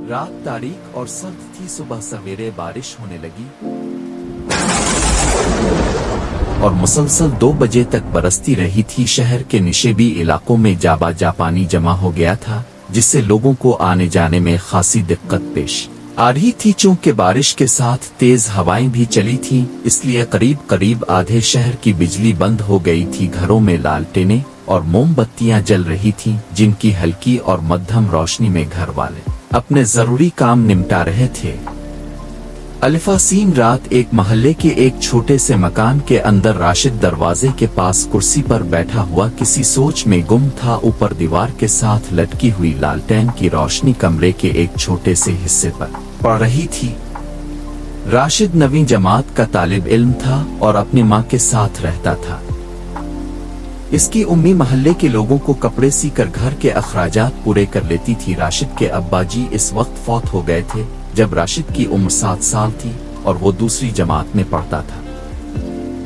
रात तारीक और सर्द थी। सुबह सवेरे बारिश होने लगी और मुसलसल 2 बजे तक बरसती रही थी। शहर के निशेबी इलाकों में जा पानी जमा हो गया था, जिससे लोगों को आने जाने में खासी दिक्कत पेश आ रही थी। चूंकि बारिश के साथ तेज हवाएं भी चली थीं, इसलिए करीब आधे शहर की बिजली बंद हो गई थी। घरों में लालटेनें और मोमबत्तियां जल रही थीं, जिनकी हल्की और मध्यम रोशनी में घर वाले अपने जरूरी काम निपटा रहे थे। अल्फासीन रात एक मोहल्ले के एक छोटे से मकान के अंदर राशिद दरवाजे के पास कुर्सी पर बैठा हुआ किसी सोच में गुम था। ऊपर दीवार के साथ लटकी हुई लालटेन की रोशनी कमरे के एक छोटे से हिस्से पर पड़ रही थी। राशिद 9वीं जमात का तालिब इल्म था और अपनी माँ के साथ रहता था। इसकी उम्मी महल्ले के लोगों को कपड़े सीकर घर के अखराजात पूरे कर लेती थी। राशिद के अब्बा जी इस वक्त फौत हो गए थे जब राशिद की उम्र 7 साल थी और वो दूसरी जमात में पढ़ता था।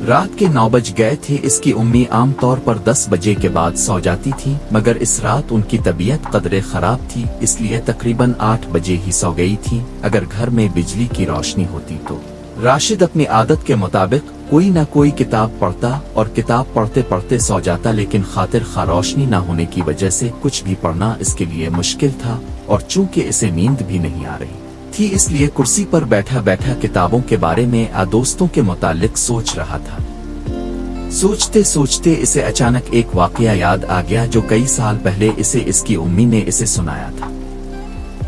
रात के 9 बज गए थे। इसकी उम्मी आम तौर पर 10 बजे के बाद सो जाती थी, मगर इस रात उनकी तबीयत कदरे खराब थी, इसलिए तकरीबन 8 बजे ही सो गई थी। अगर घर में बिजली की रोशनी होती तो राशिद अपनी आदत के मुताबिक कोई ना कोई किताब पढ़ता और किताब पढ़ते पढ़ते सो जाता, लेकिन खातिर खा रोशनी न होने की वजह से कुछ भी पढ़ना इसके लिए मुश्किल था। और चूंकि इसे नींद भी नहीं आ रही थी, इसलिए कुर्सी पर बैठा बैठा किताबों के बारे में दोस्तों के मुतालिक सोच रहा था। सोचते सोचते इसे अचानक एक वाकया याद आ गया जो कई साल पहले इसे इसकी उम्मी ने इसे सुनाया था।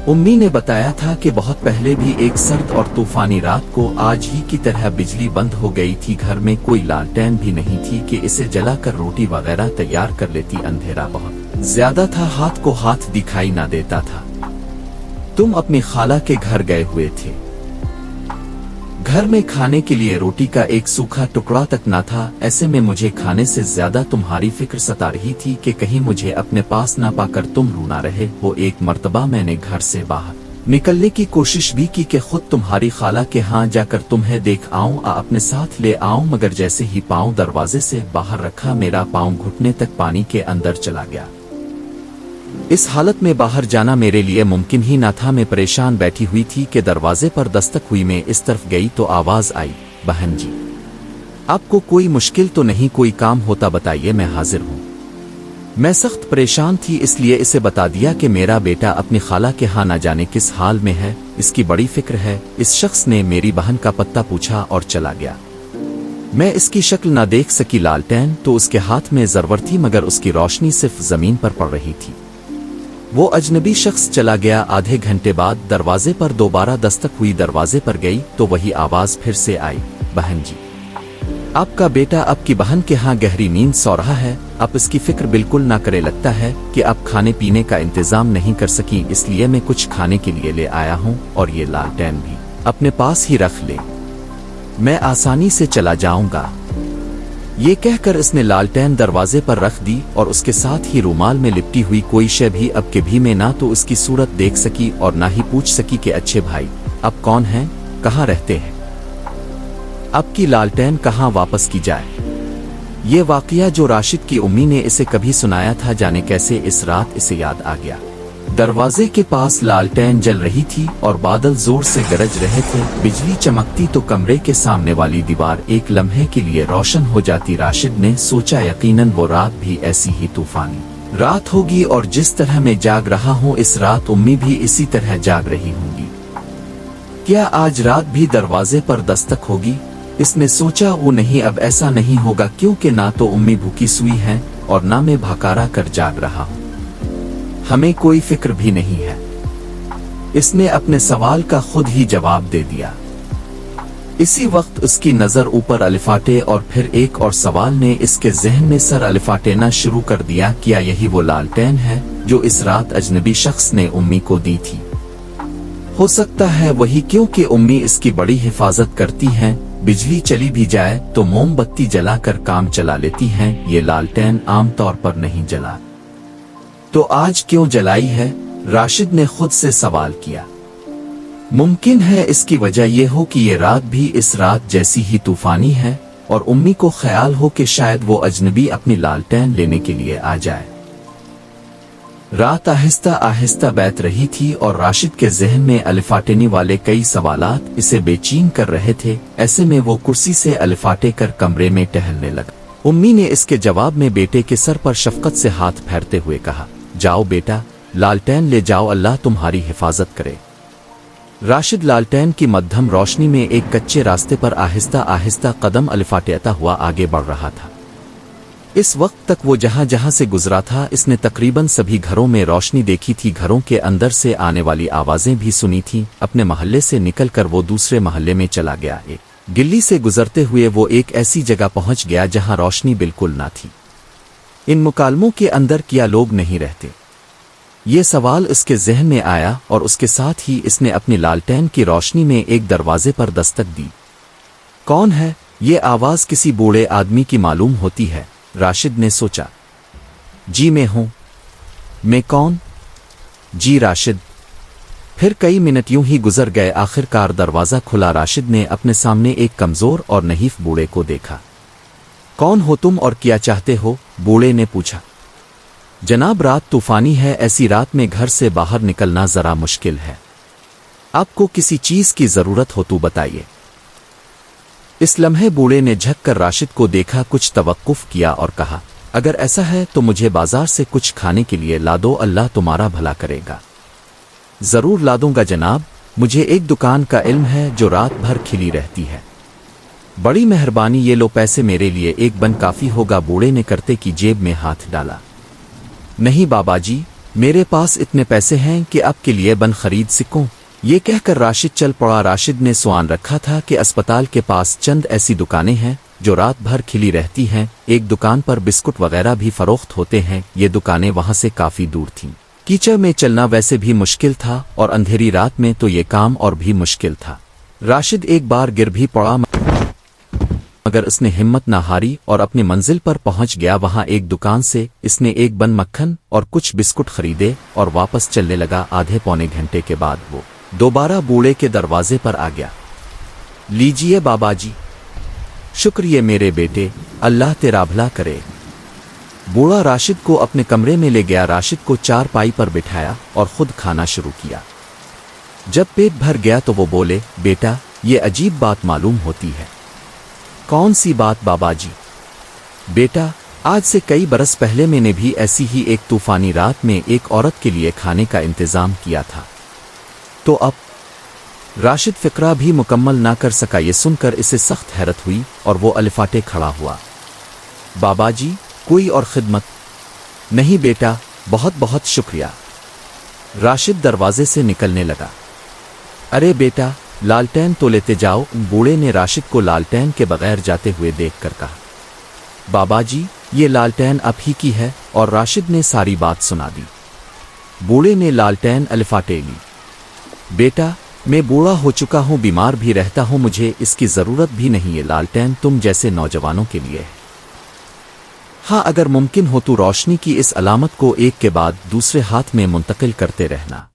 उम्मी ने बताया था कि बहुत पहले भी एक सर्द और तूफानी रात को आज ही की तरह बिजली बंद हो गई थी। घर में कोई लालटेन भी नहीं थी कि इसे जलाकर रोटी वगैरह तैयार कर लेती। अंधेरा बहुत ज्यादा था, हाथ को हाथ दिखाई ना देता था। तुम अपनी खाला के घर गए हुए थे। घर में खाने के लिए रोटी का एक सूखा टुकड़ा तक ना था। ऐसे में मुझे खाने से ज्यादा तुम्हारी फिक्र सता रही थी कि कहीं मुझे अपने पास ना पाकर तुम रूना रहे हो। एक मर्तबा मैंने घर से बाहर निकलने की कोशिश भी की कि खुद तुम्हारी खाला के यहाँ जाकर तुम्हें देख आऊं, अपने साथ ले आऊं, मगर जैसे ही पांव दरवाजे से बाहर रखा मेरा पांव घुटने तक पानी के अंदर चला गया। इस हालत में बाहर जाना मेरे लिए मुमकिन ही ना था। मैं परेशान बैठी हुई थी कि दरवाजे पर दस्तक हुई। मैं इस तरफ गई तो आवाज आई, बहन जी आपको कोई मुश्किल तो नहीं? कोई काम होता बताइए, मैं हाजिर हूँ। मैं सख्त परेशान थी, इसलिए इसे बता दिया कि मेरा बेटा अपनी खाला के यहाँ न जाने किस हाल में है, इसकी बड़ी फिक्र है। इस शख्स ने मेरी बहन का पत्ता पूछा और चला गया। मैं इसकी शक्ल ना देख सकी। लालटेन तो उसके हाथ में जरवर थी, मगर उसकी रोशनी सिर्फ जमीन पर पड़ रही थी। वो अजनबी शख्स चला गया। आधे घंटे बाद दरवाजे पर दोबारा दस्तक हुई। दरवाजे पर गई तो वही आवाज फिर से आई, बहन जी आपका बेटा आपकी बहन के यहाँ गहरी नींद सो रहा है। आप इसकी फिक्र बिल्कुल ना करे। लगता है कि आप खाने पीने का इंतजाम नहीं कर सकी, इसलिए मैं कुछ खाने के लिए ले आया हूँ और ये लालटेन भी अपने पास ही रख ले, मैं आसानी से चला जाऊंगा। ये कहकर इसने लालटेन दरवाजे पर रख दी और उसके साथ ही रुमाल में लिपटी हुई कोई शय भी अब के भी में ना तो उसकी सूरत देख सकी और ना ही पूछ सकी कि अच्छे भाई अब कौन हैं, कहाँ रहते हैं, अब की लालटेन कहाँ वापस की जाए। ये वाकया जो राशिद की उम्मी ने इसे कभी सुनाया था, जाने कैसे इस रात इसे याद आ गया। दरवाजे के पास लालटेन जल रही थी और बादल जोर से गरज रहे थे। बिजली चमकती तो कमरे के सामने वाली दीवार एक लम्हे के लिए रोशन हो जाती। राशिद ने सोचा यकीनन वो रात भी ऐसी ही तूफानी रात होगी और जिस तरह मैं जाग रहा हूँ इस रात उम्मी भी इसी तरह जाग रही होंगी। क्या आज रात भी दरवाजे पर दस्तक होगी? इसने सोचा वो नहीं, अब ऐसा नहीं होगा, क्योंकि ना तो उम्मी भूखी सुई है और ना मैं भकारा कर जाग रहा हूँ। हमें कोई फिक्र भी नहीं है। इसने अपने सवाल का खुद ही जवाब दे दिया। इसी वक्त उसकी नजर ऊपर अलिफाटे और फिर एक और सवाल ने इसके जहन में सर अलिफाटेना शुरू कर दिया। क्या यही वो लालटेन है जो इस रात अजनबी शख्स ने उम्मी को दी थी? हो सकता है वही, क्योंकि उम्मी इसकी बड़ी हिफाजत करती हैं। बिजली चली भी जाए तो मोमबत्ती जलाकर काम चला लेती हैं। ये लालटेन आमतौर पर नहीं जला तो आज क्यों जलाई है? राशिद ने खुद से सवाल किया। मुमकिन है इसकी वजह यह हो कि ये रात भी इस रात जैसी ही तूफानी है और उम्मी को ख्याल हो कि शायद वो अजनबी अपनी लालटेन लेने के लिए आ जाए। रात आहिस्ता आहिस्ता बैठ रही थी और राशिद के जहन में अलिफाटेने वाले कई सवालात इसे बेचैन कर रहे थे। ऐसे में वो कुर्सी से अलिफाटे कर कमरे में टहलने लगा। उम्मी ने इसके जवाब में बेटे के सर पर शफकत से हाथ फेरते हुए कहा, जाओ बेटा, लालटेन ले जाओ, अल्लाह तुम्हारी हिफाजत करे। राशिद लालटेन की मध्यम रोशनी में एक कच्चे रास्ते पर आहिस्ता आहिस्ता कदम अलिफाटेता हुआ आगे बढ़ रहा था। इस वक्त तक वो जहां जहां से गुजरा था इसने तकरीबन सभी घरों में रोशनी देखी थी, घरों के अंदर से आने वाली आवाजें भी सुनी थीं। अपने मोहल्ले से निकलकर वो दूसरे मोहल्ले में चला गया। एक गिल्ली से गुजरते हुए वो एक ऐसी जगह पहुंच गया जहां रोशनी बिल्कुल ना थी। इन मुकालमों के अंदर क्या लोग नहीं रहते? ये सवाल इसके जहन में आया और उसके साथ ही इसने अपनी लालटेन की रोशनी में एक दरवाजे पर दस्तक दी। कौन है? ये आवाज किसी बूढ़े आदमी की मालूम होती है। राशिद ने सोचा। जी मैं हूं। मैं कौन? जी राशिद। फिर कई मिनट यूं ही गुजर गए। आखिरकार दरवाजा खुला। राशिद ने अपने सामने एक कमजोर और नहीफ बूढ़े को देखा। कौन हो तुम और क्या चाहते हो? बूढ़े ने पूछा। जनाब, रात तूफानी है, ऐसी रात में घर से बाहर निकलना जरा मुश्किल है। आपको किसी चीज की जरूरत हो तो बताइए। इस लम्हे बूढ़े ने झक कर राशिद को देखा, कुछ तवक्कुफ किया और कहा, अगर ऐसा है तो मुझे बाजार से कुछ खाने के लिए ला दो, अल्लाह तुम्हारा भला करेगा। जरूर ला दूंगा जनाब, मुझे एक दुकान का इल्म है जो रात भर खिली रहती है। बड़ी मेहरबानी, ये लो पैसे मेरे लिए, एक बन काफी होगा। बूढ़े ने करते की जेब में हाथ डाला। नहीं बाबा जी, मेरे पास इतने पैसे हैं कि आपके लिए बन खरीद सकूं। ये कहकर राशिद चल पड़ा। राशिद ने सुआन रखा था कि अस्पताल के पास चंद ऐसी दुकानें हैं जो रात भर खिली रहती हैं। एक दुकान पर बिस्कुट वगैरह भी फरोख्त होते हैं। ये दुकानें वहां से काफी दूर थीं। कीचड़ में चलना वैसे भी मुश्किल था और अंधेरी रात में तो ये काम और भी मुश्किल था। राशिद एक बार गिर भी पड़ा मगर उसने हिम्मत न हारी और अपनी मंजिल पर पहुंच गया। वहां एक दुकान से इसने एक बन मक्खन और कुछ बिस्कुट खरीदे और वापस चलने लगा। आधे पौने घंटे के बाद वो दोबारा बूढ़े के दरवाजे पर आ गया। लीजिए बाबा जी। शुक्रिया मेरे बेटे, अल्लाह तेरा भला करे। बूढ़ा राशिद को अपने कमरे में ले गया। राशिद को चारपाई पर बिठाया और खुद खाना शुरू किया। जब पेट भर गया तो वो बोले, बेटा, ये अजीब बात मालूम होती है। कौन सी बात बाबा जी? बेटा, आज से कई बरस पहले मैंने भी ऐसी ही एक तूफानी रात में एक औरत के लिए खाने का इंतजाम किया था। तो अब राशिद फिक्रा भी मुकम्मल ना कर सका। ये सुनकर इसे सख्त हैरत हुई और वो अलिफाटे खड़ा हुआ। बाबा जी, कोई और खिदमत? नहीं बेटा, बहुत बहुत शुक्रिया। राशिद दरवाजे से निकलने लगा। अरे बेटा, लालटेन तो लेते जाओ। बूढ़े ने राशिद को लालटेन के बगैर जाते हुए देखकर कहा। बाबा जी, ये लालटेन आप ही की है। और राशिद ने सारी बात सुना दी। बूढ़े ने लालटेन अलिफाटे ली। बेटा, मैं बूढ़ा हो चुका हूं, बीमार भी रहता हूं, मुझे इसकी जरूरत भी नहीं है। लालटेन तुम जैसे नौजवानों के लिए है। हाँ, अगर मुमकिन हो तो रोशनी की इस अलामत को एक के बाद दूसरे हाथ में मुंतकिल करते रहना।